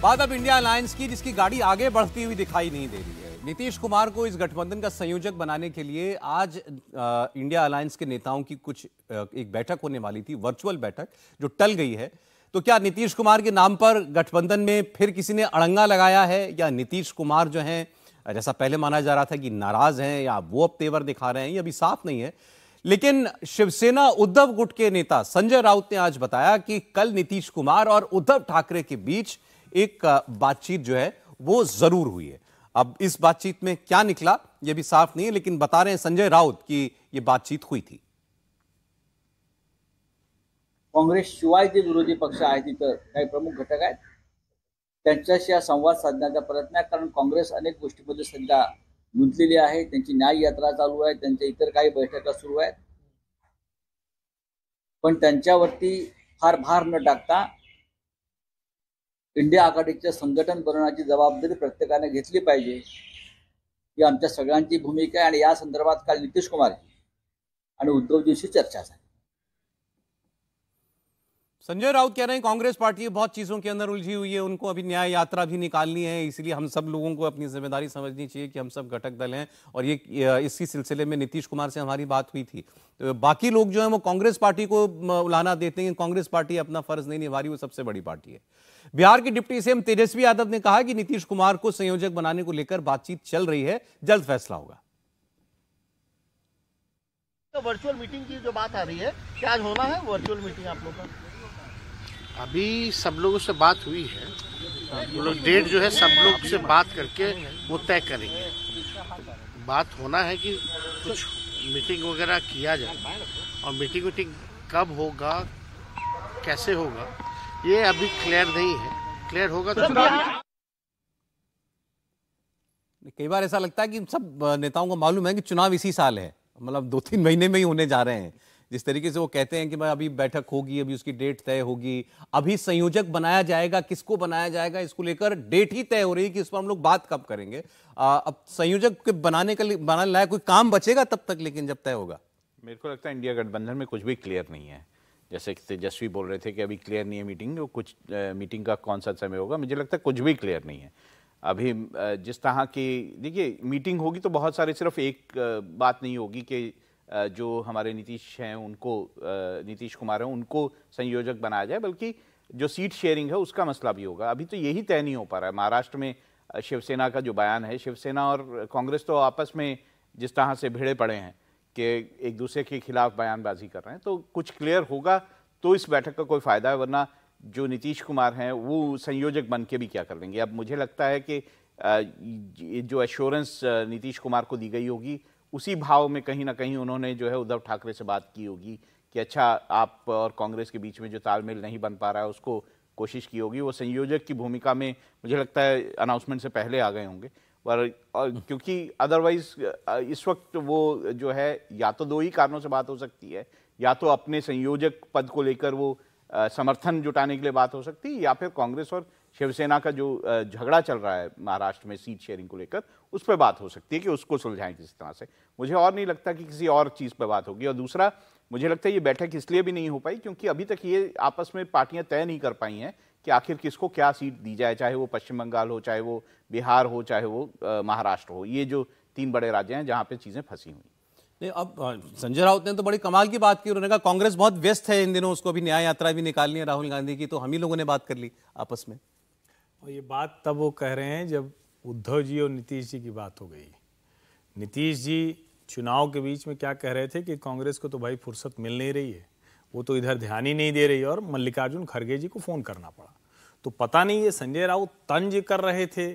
बात अब India alliance की, जिसकी गाड़ी आगे बढ़ती हुई दिखाई नहीं दे रही है। नीतीश कुमार को इस गठबंधन का संयोजक बनाने के लिए आज इंडिया अलायंस के नेताओं की एक बैठक होने वाली थी, वर्चुअल बैठक, जो टल गई है। तो क्या नीतीश कुमार के नाम पर गठबंधन में फिर किसी ने अड़ंगा लगाया है, या नीतीश कुमार जो हैं, जैसा पहले माना जा रहा था कि नाराज हैं, या वो अब तेवर दिखा रहे हैं, ये अभी साफ नहीं है। लेकिन शिवसेना उद्धव गुट के नेता संजय राउत ने आज बताया कि कल नीतीश कुमार और उद्धव ठाकरे के बीच एक बातचीत जो है वो जरूर हुई है। अब इस बातचीत में क्या निकला ये भी साफ नहीं है, लेकिन बता रहे हैं संजय राउत कि ये बातचीत हुई थी। काँग्रेस शिवाय जे विरोधी पक्ष आहेत तिथं काही प्रमुख घटक आहेत, त्यांच्याशी हा संवाद साधण्याचा प्रयत्न आहे। कारण काँग्रेस अनेक गोष्टींमध्ये सध्या गुंतलेली आहे। त्यांची न्याय यात्रा चालू आहे, त्यांच्या इतर काही बैठका सुरू आहेत, पण त्यांच्यावरती फार भार न टाकता इंडिया आघाडीचे संघटन बनवण्याची जबाबदारी प्रत्येकाने घेतली पाहिजे, ही आमच्या सगळ्यांची भूमिका आहे। आणि या संदर्भात काल नीतीश कुमार आणि उद्धवजींशी चर्चा झाली। संजय राउत कह रहे हैं कांग्रेस पार्टी बहुत चीजों के अंदर उलझी हुई है, उनको अभी न्याय यात्रा भी निकालनी है, इसलिए हम सब लोगों को अपनी जिम्मेदारी समझनी चाहिए कि हम सब घटक दल हैं। और ये इसी सिलसिले में नीतीश कुमार से हमारी बात हुई थी। तो बाकी लोग जो हैं वो कांग्रेस पार्टी को उलाहना देते हैं, कांग्रेस पार्टी अपना फर्ज नहीं निभा रही, वो सबसे बड़ी पार्टी है। बिहार के डिप्टी सीएम तेजस्वी यादव ने कहा कि नीतीश कुमार को संयोजक बनाने को लेकर बातचीत चल रही है, जल्द फैसला होगा। तो वर्चुअल मीटिंग की जो बात आ रही है, क्या आज होना है वर्चुअल मीटिंग आप लोगों का? अभी सब लोगों से बात हुई है, वो लोग डेट जो है सब लोग से बात करके वो तय करेंगे। बात होना है कि कुछ मीटिंग वगैरह किया जाए, और मीटिंग कब होगा, कैसे होगा, ये अभी क्लियर नहीं है। क्लियर होगा तो कई बार ऐसा लगता है कि सब नेताओं को मालूम है कि चुनाव इसी साल है, मतलब 2-3 महीने में ही होने जा रहे हैं। जिस तरीके से वो कहते हैं कि भाई अभी बैठक होगी, अभी उसकी डेट तय होगी, अभी संयोजक बनाया जाएगा, किसको बनाया जाएगा इसको लेकर डेट ही तय हो रही है कि इस पर हम लोग बात कब करेंगे। अब संयोजक के बनाने लायक कोई काम बचेगा तब तक, लेकिन जब तय होगा। मेरे को लगता है इंडिया गठबंधन में कुछ भी क्लियर नहीं है। जैसे तेजस्वी बोल रहे थे कि अभी क्लियर नहीं है मीटिंग, कुछ मीटिंग का कौन सा समय होगा, मुझे लगता है कुछ भी क्लियर नहीं है अभी। जिस तरह की देखिए मीटिंग होगी तो बहुत सारे, सिर्फ एक बात नहीं होगी कि जो हमारे नीतीश हैं उनको, नीतीश कुमार हैं उनको संयोजक बनाया जाए, बल्कि जो सीट शेयरिंग है उसका मसला भी होगा। अभी तो यही तय नहीं हो पा रहा है। महाराष्ट्र में शिवसेना का जो बयान है, शिवसेना और कांग्रेस तो आपस में जिस तरह से भिड़े पड़े हैं कि एक दूसरे के खिलाफ बयानबाजी कर रहे हैं, तो कुछ क्लियर होगा तो इस बैठक का कोई फ़ायदा है, वरना जो नीतीश कुमार हैं वो संयोजक बन के भी क्या कर लेंगे। अब मुझे लगता है कि जो एश्योरेंस नीतीश कुमार को दी गई होगी, उसी भाव में कहीं ना कहीं उन्होंने जो है उद्धव ठाकरे से बात की होगी कि अच्छा, आप और कांग्रेस के बीच में जो तालमेल नहीं बन पा रहा है उसको कोशिश की होगी। वो संयोजक की भूमिका में मुझे लगता है अनाउंसमेंट से पहले आ गए होंगे। और क्योंकि अदरवाइज इस वक्त वो जो है, या तो दो ही कारणों से बात हो सकती है, या तो अपने संयोजक पद को लेकर वो समर्थन जुटाने के लिए बात हो सकती है, या फिर कांग्रेस और शिवसेना का जो झगड़ा चल रहा है महाराष्ट्र में सीट शेयरिंग को लेकर, उस पर बात हो सकती है कि उसको सुलझाएं किसी तरह से। मुझे और नहीं लगता कि किसी और चीज़ पर बात होगी। और दूसरा, मुझे लगता है ये बैठक इसलिए भी नहीं हो पाई क्योंकि अभी तक ये आपस में पार्टियां तय नहीं कर पाई हैं कि आखिर किसको क्या सीट दी जाए, चाहे वो पश्चिम बंगाल हो, चाहे वो बिहार हो, चाहे वो महाराष्ट्र हो। ये जो 3 बड़े राज्य हैं जहाँ पे चीज़ें फंसी हुई। अब संजय राउत ने तो बड़ी कमाल की बात की, उन्होंने कहा कांग्रेस बहुत व्यस्त है इन दिनों, उसको अभी न्याय यात्रा भी निकालनी है राहुल गांधी की, तो हम ही लोगों ने बात कर ली आपस में। और ये बात तब वो कह रहे हैं जब उद्धव जी और नीतीश जी की बात हो गई। नीतीश जी चुनाव के बीच में क्या कह रहे थे कि कांग्रेस को तो भाई फुर्सत मिल नहीं रही है, वो तो इधर ध्यान ही नहीं दे रही है, और मल्लिकार्जुन खड़गे जी को फ़ोन करना पड़ा। तो पता नहीं ये संजय राउत तंज कर रहे थे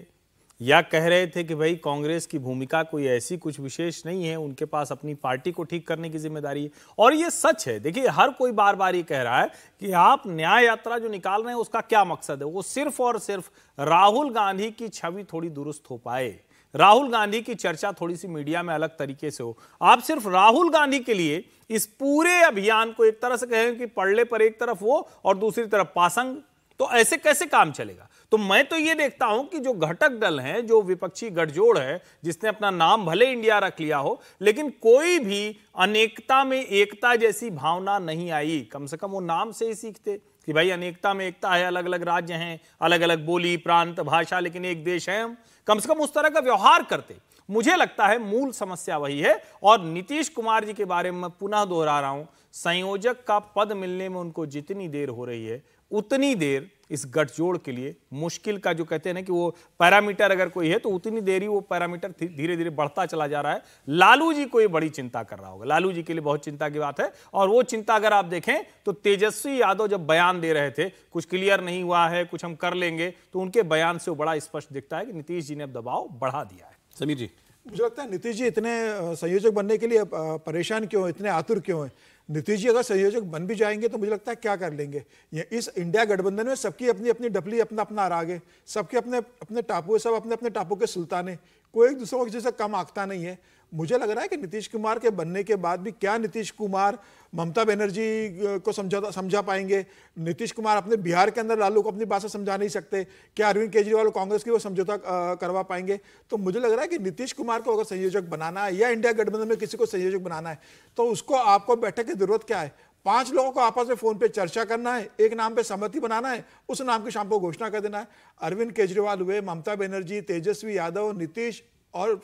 या कह रहे थे कि भाई कांग्रेस की भूमिका कोई ऐसी कुछ विशेष नहीं है, उनके पास अपनी पार्टी को ठीक करने की जिम्मेदारी है। और ये सच है। देखिए, हर कोई बार बार ये कह रहा है कि आप न्याय यात्रा जो निकाल रहे हैं उसका क्या मकसद है। वो सिर्फ और सिर्फ राहुल गांधी की छवि थोड़ी दुरुस्त हो पाए, राहुल गांधी की चर्चा थोड़ी सी मीडिया में अलग तरीके से हो। आप सिर्फ राहुल गांधी के लिए इस पूरे अभियान को एक तरह से कहें कि पड़ले पर एक तरफ वो और दूसरी तरफ पासंग, तो ऐसे कैसे काम चलेगा। तो मैं तो ये देखता हूं कि जो घटक दल हैं, जो विपक्षी गठजोड़ है, जिसने अपना नाम भले इंडिया रख लिया हो, लेकिन कोई भी अनेकता में एकता जैसी भावना नहीं आई। कम से कम वो नाम से ही सीखते कि भाई अनेकता में एकता है, अलग अलग राज्य हैं, अलग अलग बोली, प्रांत, भाषा, लेकिन एक देश है हम। कम से कम उस तरह का व्यवहार करते। मुझे लगता है मूल समस्या वही है। और नीतीश कुमार जी के बारे में पुनः दोहरा रहा हूं, संयोजक का पद मिलने में उनको जितनी देर हो रही है, उतनी देर इस गठजोड़ के लिए मुश्किल का, जो कहते हैं ना कि वो पैरामीटर अगर कोई है तो उतनी देर ही वो पैरामीटर धीरे धीरे बढ़ता चला जा रहा है। लालू जी को ये बड़ी चिंता कर रहा होगा, लालू जी के लिए बहुत चिंता की बात है। और वो चिंता अगर आप देखें तो तेजस्वी यादव जब बयान दे रहे थे, कुछ क्लियर नहीं हुआ है, कुछ हम कर लेंगे, तो उनके बयान से वो बड़ा स्पष्ट दिखता है कि नीतीश जी ने अब दबाव बढ़ा दिया है। समीर जी, मुझे लगता है नीतीश जी इतने संयोजक बनने के लिए परेशान क्यों हैं, इतने आतुर क्यों हैं? नीतीश जी अगर संयोजक बन भी जाएंगे तो मुझे लगता है क्या कर लेंगे। ये इस इंडिया गठबंधन में सबकी अपनी अपनी डपली, अपना अपना राग है, सबके अपने अपने टापू है, सब अपने अपने टापू के सुल्तान है, कोई एक दूसरे को किसी से कम आंकता नहीं है। मुझे लग रहा है कि नीतीश कुमार के बनने के बाद भी क्या नीतीश कुमार ममता बनर्जी को समझा पाएंगे? नीतीश कुमार अपने बिहार के अंदर लालू को अपनी बात से समझा नहीं सकते, क्या अरविंद केजरीवाल और कांग्रेस की वो समझौता करवा पाएंगे? तो मुझे लग रहा है कि नीतीश कुमार को अगर संयोजक बनाना है या इंडिया गठबंधन में किसी को संयोजक बनाना है तो उसको आपको बैठक की जरूरत क्या है? 5 लोगों को आपस में फोन पे चर्चा करना है, एक नाम पे सहमति बनाना है, उस नाम की शाम को घोषणा कर देना है। अरविंद केजरीवाल हुए, ममता बनर्जी, तेजस्वी यादव, नीतीश और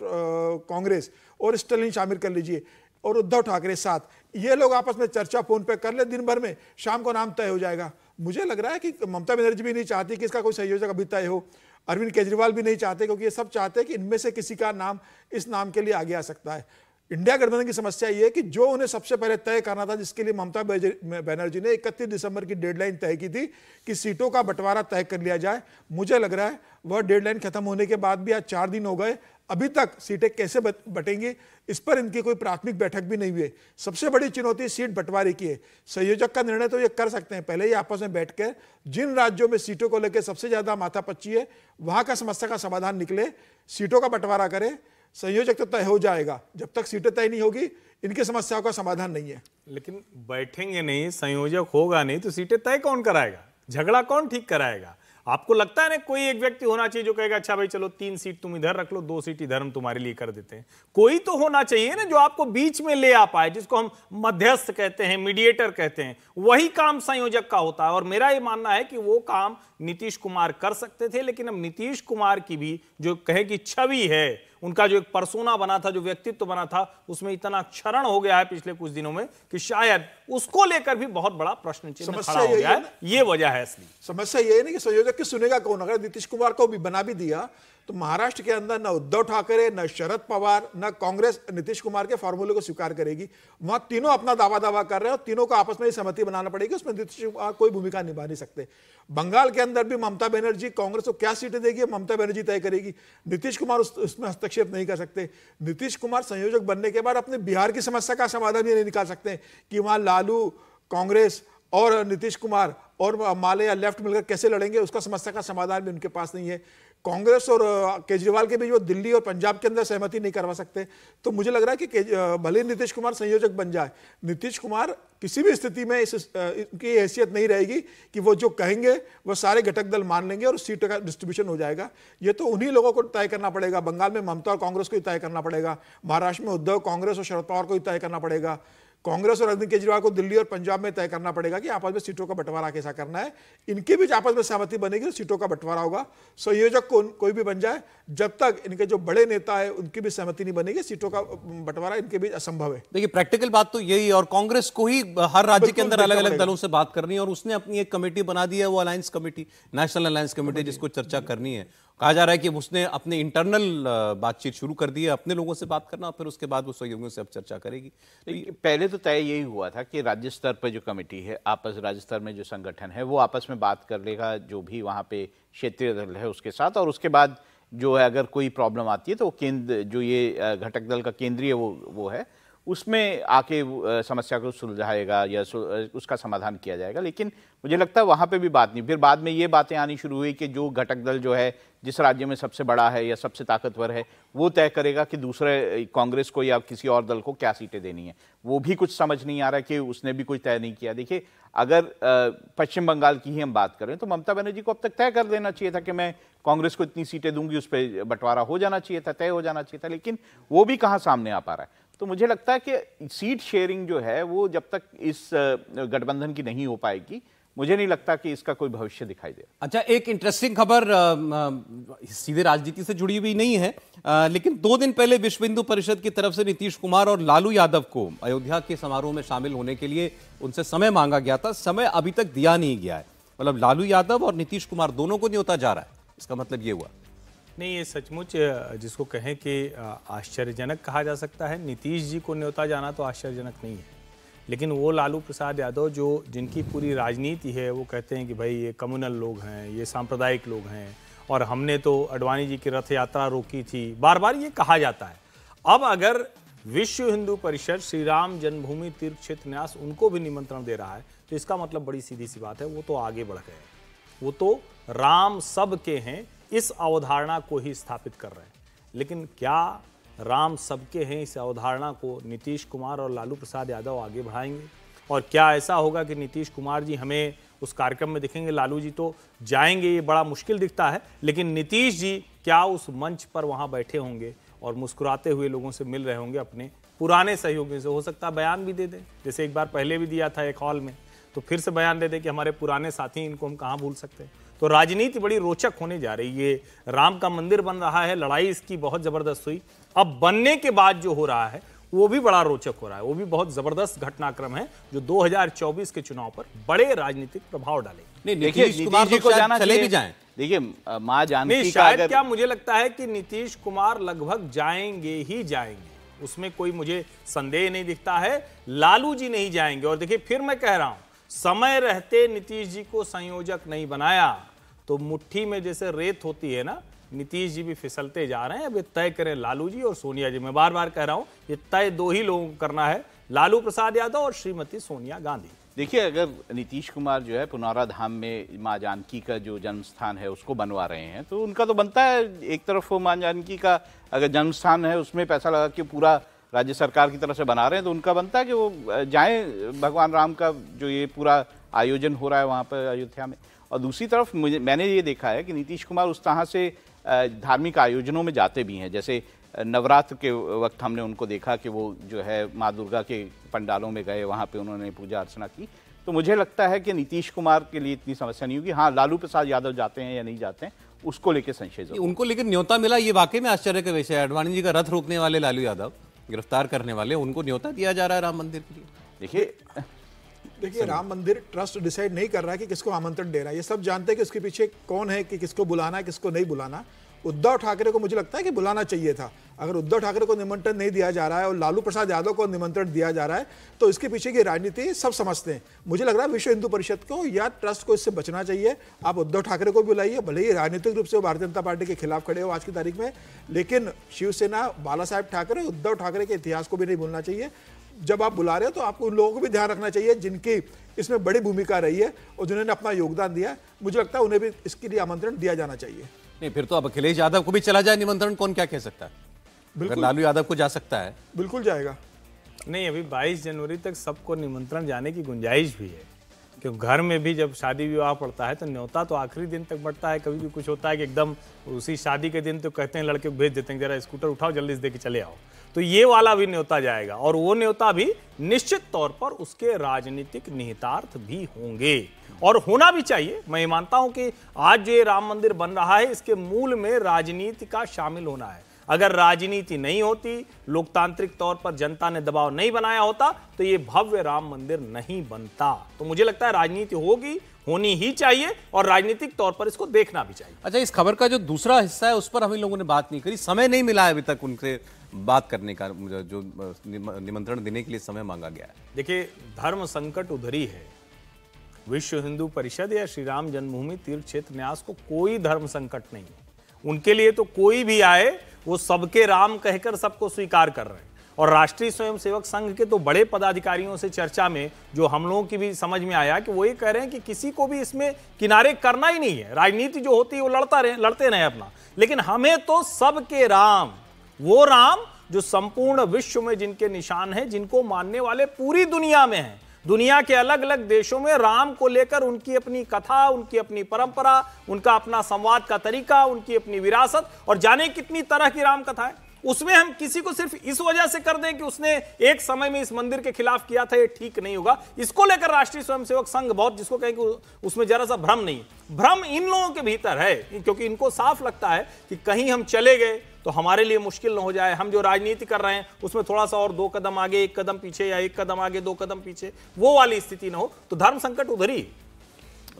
कांग्रेस और स्टालिन शामिल कर लीजिए, और उद्धव ठाकरे साथ, ये लोग आपस में चर्चा फोन पे कर ले, दिन भर में शाम को नाम तय हो जाएगा। मुझे लग रहा है कि ममता बनर्जी भी नहीं चाहती कि इसका कोई संयोजक अभी तय हो, अरविंद केजरीवाल भी नहीं चाहते, क्योंकि ये सब चाहते हैं कि इनमें से किसी का नाम इस नाम के लिए आगे आ सकता है। इंडिया गठबंधन की समस्या ये है कि जो उन्हें सबसे पहले तय करना था, जिसके लिए ममता बनर्जी ने 31 दिसंबर की डेडलाइन तय की थी कि सीटों का बंटवारा तय कर लिया जाए, मुझे लग रहा है वह डेडलाइन खत्म होने के बाद भी आज 4 दिन हो गए, अभी तक सीटें कैसे बटेंगी इस पर इनकी कोई प्राथमिक बैठक भी नहीं हुई। सबसे बड़ी चुनौती सीट बंटवारे की है। संयोजक का निर्णय तो ये कर सकते हैं, पहले ही आपस में बैठकर जिन राज्यों में सीटों को लेकर सबसे ज्यादा माथापच्ची है वहां का समस्या का समाधान निकले, सीटों का बंटवारा करे। संयोजक तो तय हो जाएगा, जब तक सीटें तय नहीं होगी इनकी समस्याओं का समाधान नहीं है। लेकिन बैठेंगे नहीं, संयोजक होगा नहीं तो सीटें तय कौन कराएगा? झगड़ा कौन ठीक कराएगा? आपको लगता है ना कोई एक व्यक्ति होना चाहिए जो कहेगा अच्छा भाई चलो 3 सीट तुम इधर रख लो, 2 सीट इधर हम तुम्हारे लिए कर देते हैं? कोई तो होना चाहिए ना जो आपको बीच में ले आ पाए, जिसको हम मध्यस्थ कहते हैं, मीडिएटर कहते हैं। वही काम संयोजक का होता है। और मेरा ये मानना है कि वो काम नीतीश कुमार कर सकते थे, लेकिन अब नीतीश कुमार की भी जो कहे कि छवि है, उनका जो एक पर्सोना बना था, जो व्यक्तित्व बना था, उसमें इतना क्षरण हो गया है पिछले कुछ दिनों में कि शायद उसको लेकर भी बहुत बड़ा प्रश्न चिन्ह खड़ा हो गया है। ये वजह है असली समस्या। ये नहीं कि संयोजक की सुनेगा कौन? अगर नीतीश कुमार को भी बना भी दिया तो महाराष्ट्र के अंदर न उद्धव ठाकरे, न शरद पवार, न कांग्रेस नीतीश कुमार के फॉर्मूले को स्वीकार करेगी। वहां तीनों अपना दावा कर रहे हैं और तीनों को आपस में सहमति बनाना पड़ेगी, उसमें नीतीश कुमार कोई भूमिका निभा नहीं सकते। बंगाल के अंदर भी ममता बनर्जी कांग्रेस को क्या सीटें देगी ममता बनर्जी तय करेगी, नीतीश कुमार उसमें हस्तक्षेप नहीं कर सकते। नीतीश कुमार संयोजक बनने के बाद अपने बिहार की समस्या का समाधान ये नहीं निकाल सकते कि वहां लालू, कांग्रेस और नीतीश कुमार और माले या लेफ्ट मिलकर कैसे लड़ेंगे, उसका समस्या का समाधान भी उनके पास नहीं है। कांग्रेस और केजरीवाल के बीच वो दिल्ली और पंजाब के अंदर सहमति नहीं करवा सकते। तो मुझे लग रहा है कि भले नीतीश कुमार संयोजक बन जाए, नीतीश कुमार किसी भी स्थिति में इनकी हैसियत नहीं रहेगी कि वो जो कहेंगे वो सारे घटक दल मान लेंगे और सीटों का डिस्ट्रीब्यूशन हो जाएगा। ये तो उन्हीं लोगों को तय करना पड़ेगा। बंगाल में ममता और कांग्रेस को ही तय करना पड़ेगा, महाराष्ट्र में उद्धव, कांग्रेस और शरद पवार को ही तय करना पड़ेगा, कांग्रेस और अरविंद केजरीवाल को दिल्ली और पंजाब में तय करना पड़ेगा कि आपस में सीटों का बंटवारा कैसा करना है। इनके बीच आपस में सहमति बनेगी तो सीटों का बंटवारा होगा। संयोजक कोई भी बन जाए, जब तक इनके जो बड़े नेता है उनकी भी सहमति नहीं बनेगी, सीटों का बंटवारा इनके बीच असंभव है। देखिए प्रैक्टिकल बात तो यही है, और कांग्रेस को ही हर राज्य के अंदर अलग अलग दलों से बात करनी है, और उसने अपनी एक कमेटी बना दी है, वो alliance committee, national alliance committee, जिसको चर्चा करनी है। कहा जा रहा है कि उसने अपने इंटरनल बातचीत शुरू कर दी है, अपने लोगों से बात करना, फिर उसके बाद वो सहयोगियों से अब चर्चा करेगी। पहले तो तय यही हुआ था कि राज्य स्तर पर जो कमेटी है, राज्य स्तर में जो संगठन है वो आपस में बात कर लेगा, जो भी वहाँ पे क्षेत्रीय दल है उसके साथ, और उसके बाद जो है अगर कोई प्रॉब्लम आती है तो केंद्र, जो ये घटक दल का केंद्रीय वो है, उसमें आके समस्या को सुलझाएगा या उसका समाधान किया जाएगा। लेकिन मुझे लगता है वहाँ पे भी बात नहीं, फिर बाद में ये बातें आनी शुरू हुई कि जो घटक दल जो है जिस राज्य में सबसे बड़ा है या सबसे ताकतवर है वो तय करेगा कि दूसरे कांग्रेस को या किसी और दल को क्या सीटें देनी है। वो भी कुछ समझ नहीं आ रहा कि उसने भी कुछ तय नहीं किया। देखिए, अगर पश्चिम बंगाल की ही हम बात करें तो ममता बनर्जी को अब तक तय कर देना चाहिए था कि मैं कांग्रेस को इतनी सीटें दूंगी, उस पर बंटवारा हो जाना चाहिए था, तय हो जाना चाहिए था, लेकिन वो भी कहाँ सामने आ पा रहा है। तो मुझे लगता है कि सीट शेयरिंग जो है वो जब तक इस गठबंधन की नहीं हो पाएगी, मुझे नहीं लगता कि इसका कोई भविष्य दिखाई दे। अच्छा, एक इंटरेस्टिंग खबर सीधे राजनीति से जुड़ी हुई नहीं है, लेकिन 2 दिन पहले विश्व हिंदू परिषद की तरफ से नीतीश कुमार और लालू यादव को अयोध्या के समारोह में शामिल होने के लिए उनसे समय मांगा गया था। समय अभी तक दिया नहीं गया है, मतलब लालू यादव और नीतीश कुमार दोनों को न्योता जा रहा है, इसका मतलब ये हुआ? नहीं, ये सचमुच जिसको कहें कि आश्चर्यजनक कहा जा सकता है। नीतीश जी को न्योता जाना तो आश्चर्यजनक नहीं है, लेकिन वो लालू प्रसाद यादव जो जिनकी पूरी राजनीति है वो कहते हैं कि भाई ये कम्युनल लोग हैं, ये सांप्रदायिक लोग हैं और हमने तो अडवाणी जी की रथ यात्रा रोकी थी, बार बार ये कहा जाता है। अब अगर विश्व हिंदू परिषद श्री राम जन्मभूमि तीर्थ क्षेत्र न्यास उनको भी निमंत्रण दे रहा है तो इसका मतलब बड़ी सीधी सी बात है, वो तो आगे बढ़ गए, वो तो राम सब के हैं इस अवधारणा को ही स्थापित कर रहे हैं। लेकिन क्या राम सबके हैं इस अवधारणा को नीतीश कुमार और लालू प्रसाद यादव आगे बढ़ाएंगे? और क्या ऐसा होगा कि नीतीश कुमार जी हमें उस कार्यक्रम में दिखेंगे, लालू जी तो जाएंगे, ये बड़ा मुश्किल दिखता है, लेकिन नीतीश जी क्या उस मंच पर वहां बैठे होंगे और मुस्कुराते हुए लोगों से मिल रहे होंगे अपने पुराने सहयोगियों से? हो सकता है बयान भी दे दें, जैसे एक बार पहले भी दिया था एक हॉल में, तो फिर से बयान दे दें कि हमारे पुराने साथी, इनको हम कहाँ भूल सकते हैं। तो राजनीति बड़ी रोचक होने जा रही है। राम का मंदिर बन रहा है, लड़ाई इसकी बहुत जबरदस्त हुई, अब बनने के बाद जो हो रहा है वो भी बड़ा रोचक हो रहा है, वो भी बहुत जबरदस्त घटनाक्रम है जो 2024 के चुनाव पर बड़े राजनीतिक प्रभाव डालेंगे। नहीं, नीतीश कुमार जी को जाना चले भी जाएं। देखिए, मां जानकी शायद क्या मुझे लगता है कि नीतीश कुमार लगभग जाएंगे ही जाएंगे, उसमें कोई मुझे संदेह नहीं दिखता है। लालू जी नहीं जाएंगे। और देखिए, फिर मैं कह रहा हूं, समय रहते नीतीश जी को संयोजक नहीं बनाया तो मुट्ठी में जैसे रेत होती है ना, नीतीश जी भी फिसलते जा रहे हैं। अब ये तय करें लालू जी और सोनिया जी। मैं बार बार कह रहा हूं, ये तय 2 ही लोगों को करना है, लालू प्रसाद यादव और श्रीमती सोनिया गांधी। देखिए, अगर नीतीश कुमार जो है पुनौरा धाम में मां जानकी का जो जन्म स्थान है उसको बनवा रहे हैं तो उनका तो बनता है, एक तरफ वो मां जानकी का अगर जन्म स्थान है उसमें पैसा लगा के पूरा राज्य सरकार की तरफ से बना रहे हैं तो उनका बनता है कि वो जाएं, भगवान राम का जो ये पूरा आयोजन हो रहा है वहाँ पर अयोध्या में। और दूसरी तरफ मैंने ये देखा है कि नीतीश कुमार उस तरह से धार्मिक आयोजनों में जाते भी हैं, जैसे नवरात्र के वक्त हमने उनको देखा कि वो जो है माँ दुर्गा के पंडालों में गए, वहाँ पे उन्होंने पूजा अर्चना की। तो मुझे लगता है कि नीतीश कुमार के लिए इतनी समस्या नहीं होगी। हाँ, लालू प्रसाद यादव जाते हैं या नहीं जाते हैं उसको लेकर संशय, उनको लेकिन न्योता मिला, ये वाकई में आश्चर्य का विषय है। अडवाणी जी का रथ रोकने वाले लालू यादव, गिरफ्तार करने वाले, उनको न्योता दिया जा रहा है राम मंदिर के लिए। देखिए, राम मंदिर ट्रस्ट डिसाइड नहीं कर रहा है कि किसको आमंत्रण दे रहा है, ये सब जानते हैं कि उसके पीछे कौन है, कि किसको बुलाना है किसको नहीं बुलाना। उद्धव ठाकरे को मुझे लगता है कि बुलाना चाहिए था। अगर उद्धव ठाकरे को निमंत्रण नहीं दिया जा रहा है और लालू प्रसाद यादव को निमंत्रण दिया जा रहा है तो इसके पीछे की राजनीति सब समझते हैं। मुझे लग रहा है विश्व हिंदू परिषद को या ट्रस्ट को इससे बचना चाहिए। आप उद्धव ठाकरे को भी बुलाइए, भले ही राजनीतिक रूप से वो भारतीय जनता पार्टी के खिलाफ खड़े हो आज की तारीख में, लेकिन शिवसेना, बाला साहेब ठाकरे, उद्धव ठाकरे के इतिहास को भी नहीं भूलना चाहिए। जब आप बुला रहे हो तो आपको उन लोगों को भी ध्यान रखना चाहिए जिनकी इसमें बड़ी भूमिका रही है और जिन्होंने अपना योगदान दिया। मुझे लगता है उन्हें भी इसके लिए आमंत्रण दिया जाना चाहिए। नहीं, फिर तो अब अखिलेश यादव को भी चला जाए निमंत्रण, कौन क्या कह सकता है? अगर लालू यादव को जा सकता है, बिल्कुल जाएगा। नहीं, अभी 22 जनवरी तक सबको निमंत्रण जाने की गुंजाइश भी है, क्योंकि घर में भी जब शादी विवाह पड़ता है तो न्योता तो आखिरी दिन तक बढ़ता है। कभी भी कुछ होता है कि एकदम उसी शादी के दिन तो कहते हैं, लड़के को भेज देते हैं, जरा स्कूटर उठाओ जल्दी से दे के चले आओ। तो ये वाला भी न्योता जाएगा और वो न्योता भी निश्चित तौर पर उसके राजनीतिक निहितार्थ भी होंगे और होना भी चाहिए। मैं मानता हूं कि आज जो ये राम मंदिर बन रहा है इसके मूल में राजनीति का शामिल होना है। अगर राजनीति नहीं होती, लोकतांत्रिक तौर पर जनता ने दबाव नहीं बनाया होता तो ये भव्य राम मंदिर नहीं बनता। तो मुझे लगता है राजनीति होगी, होनी ही चाहिए और राजनीतिक तौर पर इसको देखना भी चाहिए। अच्छा, इस खबर का जो दूसरा हिस्सा है उस पर हम इन लोगों ने बात नहीं करी, समय नहीं मिला है अभी तक उनसे बात करने का, जो निमंत्रण देने के लिए समय मांगा गया है। देखिए, धर्म संकट उधर ही है। विश्व हिंदू परिषद या श्री राम जन्मभूमि तीर्थ क्षेत्र न्यास को कोई धर्म संकट नहीं है। उनके लिए तो कोई भी आए वो सबके राम कहकर सबको स्वीकार कर रहे हैं और राष्ट्रीय स्वयंसेवक संघ के तो बड़े पदाधिकारियों से चर्चा में जो हम लोगों की भी समझ में आया कि वो ये कह रहे हैं कि किसी को भी इसमें किनारे करना ही नहीं है। राजनीति जो होती है वो लड़ते रहे अपना, लेकिन हमें तो सबके राम, वो राम जो संपूर्ण विश्व में जिनके निशान है, जिनको मानने वाले पूरी दुनिया में हैं। दुनिया के अलग अलग देशों में राम को लेकर उनकी अपनी कथा, उनकी अपनी परंपरा, उनका अपना संवाद का तरीका, उनकी अपनी विरासत, और जाने कितनी तरह की राम कथा है। उसमें हम किसी को सिर्फ इस वजह से कर दें कि उसने एक समय में इस मंदिर के खिलाफ किया था, ये ठीक नहीं होगा। इसको लेकर राष्ट्रीय स्वयंसेवक संघ बहुत, जिसको कहें कि उसमें जरा सा भ्रम नहीं, भ्रम इन लोगों के भीतर है, क्योंकि इनको साफ लगता है कि कहीं हम चले गए तो हमारे लिए मुश्किल न हो जाए। हम जो राजनीति कर रहे हैं उसमें थोड़ा सा और 2 कदम आगे 1 कदम पीछे, या 1 कदम आगे 2 कदम पीछे, वो वाली स्थिति ना हो, तो धर्म संकट उधर ही।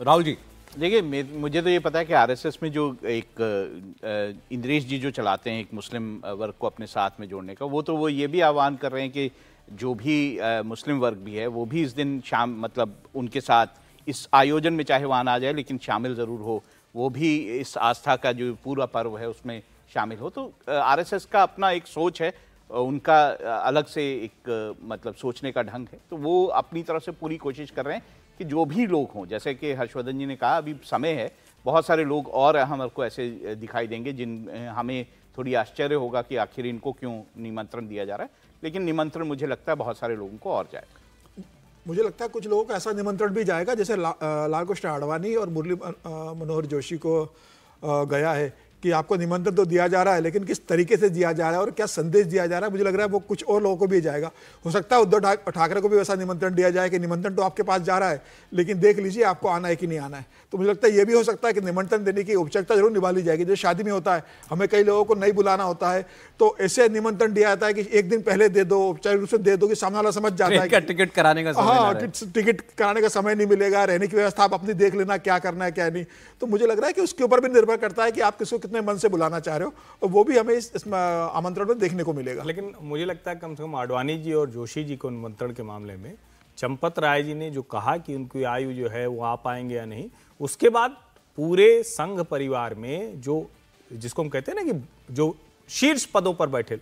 राहुल जी देखिए, मुझे तो ये पता है कि आरएसएस में जो एक इंद्रेश जी जो चलाते हैं एक मुस्लिम वर्ग को अपने साथ में जोड़ने का, वो ये भी आह्वान कर रहे हैं कि जो भी मुस्लिम वर्ग भी है वो भी इस दिन शाम, मतलब उनके साथ इस आयोजन में चाहे वहाँ ना जाए लेकिन शामिल ज़रूर हो, वो भी इस आस्था का जो पूरा पर्व है उसमें शामिल हो। तो आरएसएस का अपना एक सोच है, उनका अलग से एक मतलब सोचने का ढंग है, तो वो अपनी तरफ से पूरी कोशिश कर रहे हैं कि जो भी लोग हों, जैसे कि हर्षवर्धन जी ने कहा, अभी समय है, बहुत सारे लोग और हमको ऐसे दिखाई देंगे जिन हमें थोड़ी आश्चर्य होगा कि आखिर इनको क्यों निमंत्रण दिया जा रहा है, लेकिन निमंत्रण मुझे लगता है बहुत सारे लोगों को और जाएगा। मुझे लगता है कुछ लोगों को ऐसा निमंत्रण भी जाएगा जैसे लाल कृष्ण आडवाणी और मुरली मनोहर जोशी को गया है कि आपको निमंत्रण तो दिया जा रहा है, लेकिन किस तरीके से दिया जा रहा है और क्या संदेश दिया जा रहा है, मुझे लग रहा है वो कुछ और लोगों को भी जाएगा। हो सकता है उद्धव ठाकरे को भी वैसा निमंत्रण दिया जाए कि निमंत्रण तो आपके पास जा रहा है, लेकिन देख लीजिए आपको आना है कि नहीं आना है। तो मुझे लगता है ये भी हो सकता है कि निमंत्रण देने की औपचारिकता जरूर निभा ली जाएगी। जैसे शादी में होता है, हमें कई लोगों को नहीं बुलाना होता है, तो ऐसे निमंत्रण दिया जाता है कि एक दिन पहले दे दो, औपचारिक रूप से दे दो कि सामने वाला समझ जाता है टिकट कराने का समय, हाँ, टिकट कराने का समय नहीं मिलेगा, रहने की व्यवस्था आप अपनी देख लेना, क्या करना है क्या नहीं। तो मुझे लग रहा है कि उसके ऊपर भी निर्भर करता है कि आप किसको कितने मन से बुलाना चाह रहे हो, और वो भी हमें इस आमंत्रण में देखने को मिलेगा। लेकिन मुझे लगता है कम से कम आडवाणी जी और जोशी जी को निमंत्रण के मामले में चंपत राय जी ने जो कहा कि उनकी आयु जो है वो आ पाएंगे या नहीं, उसके बाद पूरे संघ परिवार में जो, जिसको हम कहते हैं ना कि जो शीर्ष पदों पर बैठे,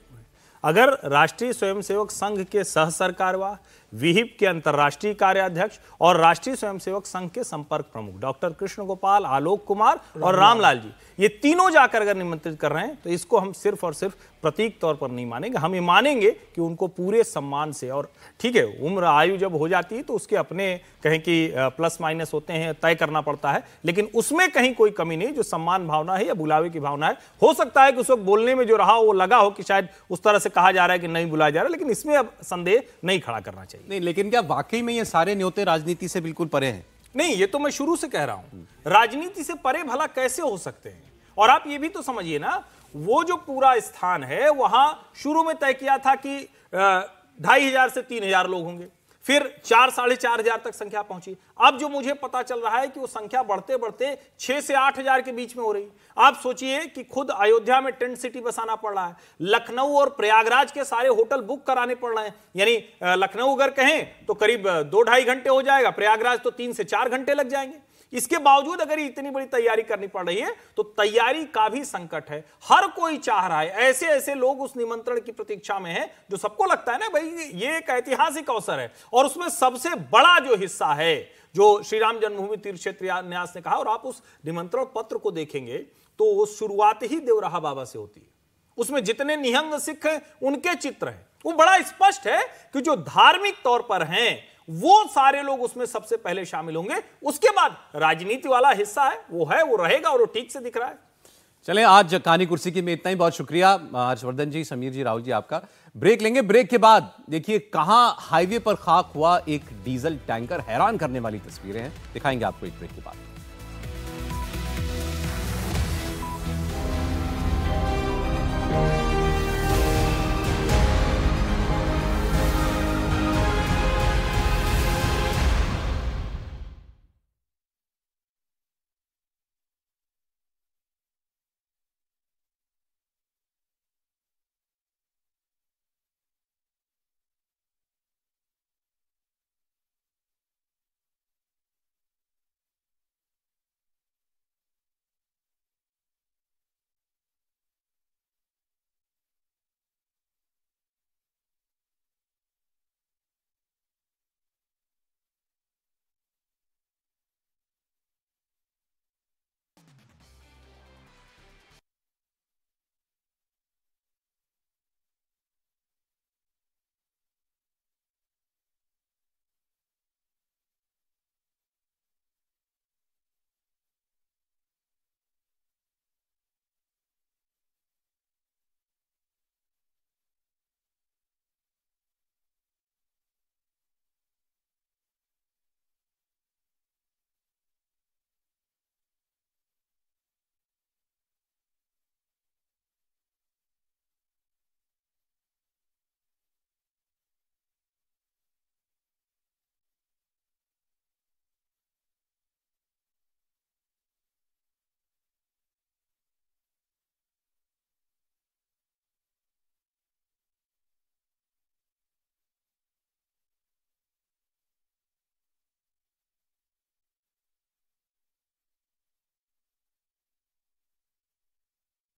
अगर राष्ट्रीय स्वयंसेवक संघ के सह सरकारवाह, विहिप के अंतर्राष्ट्रीय कार्याध्यक्ष और राष्ट्रीय स्वयंसेवक संघ के संपर्क प्रमुख डॉक्टर कृष्ण गोपाल, आलोक कुमार और रामलाल जी, ये तीनों जाकर अगर निमंत्रित कर रहे हैं तो इसको हम सिर्फ और सिर्फ प्रतीक तौर पर नहीं मानेंगे, हम ये मानेंगे कि उनको पूरे सम्मान से, और ठीक है उम्र आयु जब हो जाती है तो उसके अपने कहें कि प्लस माइनस होते हैं, तय करना पड़ता है, लेकिन उसमें कहीं कोई कमी नहीं। जो सम्मान भावना है या बुलावे की भावना है, हो सकता है कि उस वक्त बोलने में जो रहा वो लगा हो कि शायद उस तरह से कहा जा रहा है कि नहीं बुलाया जा रहा है, लेकिन इसमें अब संदेह नहीं खड़ा करना चाहिए। नहीं, लेकिन क्या वाकई में ये सारे न्योते राजनीति से बिल्कुल परे हैं? नहीं, ये तो मैं शुरू से कह रहा हूं, राजनीति से परे भला कैसे हो सकते हैं। और आप ये भी तो समझिए ना, वो जो पूरा स्थान है वहां शुरू में तय किया था कि 2500 से 3000 लोग होंगे, फिर 4-4,500 तक संख्या पहुंची। अब जो मुझे पता चल रहा है कि वो संख्या बढ़ते बढ़ते 6 से 8,000 के बीच में हो रही। आप सोचिए कि खुद अयोध्या में टेंट सिटी बसाना पड़ रहा है, लखनऊ और प्रयागराज के सारे होटल बुक कराने पड़ रहे हैं, यानी लखनऊ अगर कहें तो करीब 2-2.5 घंटे हो जाएगा, प्रयागराज तो 3 से 4 घंटे लग जाएंगे। इसके बावजूद अगर इतनी बड़ी तैयारी करनी पड़ रही है तो तैयारी का भी संकट है। हर कोई चाह रहा है, ऐसे ऐसे लोग उस निमंत्रण की प्रतीक्षा में हैं जो सबको लगता है ना भाई ये एक ऐतिहासिक अवसर है, और उसमें सबसे बड़ा जो हिस्सा है जो श्री राम जन्मभूमि तीर्थ क्षेत्र न्यास ने कहा, और आप उस निमंत्रण पत्र को देखेंगे तो वो शुरुआत ही देवराहा बाबा से होती है। उसमें जितने निहंग सिख हैं उनके चित्र हैं, वो बड़ा स्पष्ट है कि जो धार्मिक तौर पर हैं वो सारे लोग उसमें सबसे पहले शामिल होंगे। उसके बाद राजनीति वाला हिस्सा है वो रहेगा, और वो ठीक से दिख रहा है। चलें, आज कहानी कुर्सी की में इतना ही। बहुत शुक्रिया हर्षवर्धन जी, समीर जी, राहुल जी आपका। ब्रेक लेंगे, ब्रेक के बाद देखिए कहां हाईवे पर खाक हुआ एक डीजल टैंकर, हैरान करने वाली तस्वीरें हैं, दिखाएंगे आपको एक ब्रेक के बाद।